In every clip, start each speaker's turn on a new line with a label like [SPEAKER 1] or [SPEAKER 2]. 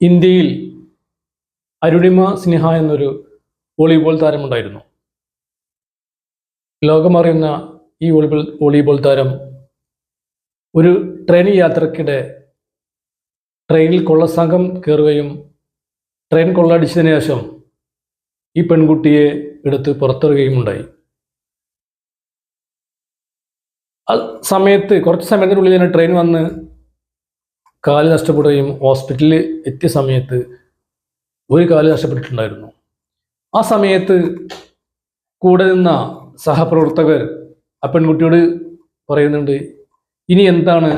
[SPEAKER 1] ഇന്ത്യയിൽ അരുണിമ സിൻഹ എന്നൊരു വോളിബോൾ താരമുണ്ടായിരുന്നു. ലോകമറിയുന്ന ഈ വോളിബോൾ താരം ഒരു ട്രെയിൻ യാത്രക്കിടെ ട്രെയിനിൽ കൊള്ളസംഘം കയറുകയും ട്രെയിൻ കൊള്ളയടിച്ചതിന് ശേഷം ഈ പെൺകുട്ടിയെ എടുത്ത് പുറത്തിറങ്ങുകയും ഉണ്ടായി. ആ സമയത്ത് കുറച്ച് സമയത്തിനുള്ളിൽ തന്നെ ട്രെയിൻ വന്ന് കാല് നഷ്ടപ്പെടുകയും ഹോസ്പിറ്റലിൽ എത്തിയ സമയത്ത് ഒരു കാല് നഷ്ടപ്പെട്ടിട്ടുണ്ടായിരുന്നു. ആ സമയത്ത് കൂടെ നിന്ന സഹപ്രവർത്തകർ ആ പെൺകുട്ടിയോട് പറയുന്നുണ്ട്, ഇനി എന്താണ്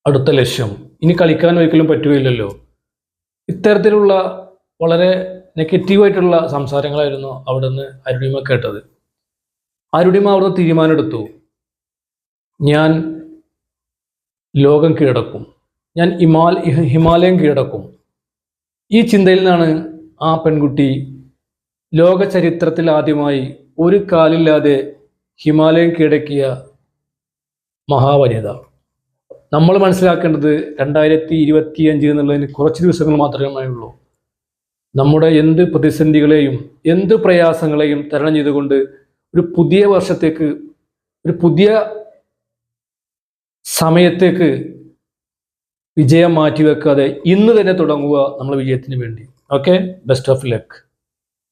[SPEAKER 1] അടുത്ത ലക്ഷ്യം, ഇനി കളിക്കാൻ ഒരിക്കലും പറ്റുകയില്ലല്ലോ. ഇത്തരത്തിലുള്ള വളരെ നെഗറ്റീവായിട്ടുള്ള സംസാരങ്ങളായിരുന്നു അവിടെ നിന്ന് അരുണിമ കേട്ടത്. അരുണിമ അവിടുന്ന് തീരുമാനമെടുത്തു, ഞാൻ ലോകം കീഴടക്കും, ഞാൻ ഹിമാലയം കീഴടക്കും. ഈ ചിന്തയിൽ നിന്നാണ് ആ പെൺകുട്ടി ലോക ചരിത്രത്തിൽ ആദ്യമായി ഒരു കാലില്ലാതെ ഹിമാലയം കീഴടക്കിയ മഹാവനിത. നമ്മൾ മനസ്സിലാക്കേണ്ടത് 2025 എന്നുള്ളതിന് കുറച്ച് ദിവസങ്ങൾ മാത്രമേ ഉള്ളൂ. നമ്മുടെ എന്ത് പ്രതിസന്ധികളെയും എന്ത് പ്രയാസങ്ങളെയും തരണം ചെയ്തുകൊണ്ട് ഒരു പുതിയ വർഷത്തേക്ക്, ഒരു പുതിയ സമയത്തേക്ക് വിജയം മാറ്റിവെക്കാതെ ഇന്ന് തന്നെ തുടങ്ങുക നമ്മൾ വിജയത്തിന് വേണ്ടി. Okay, best of luck.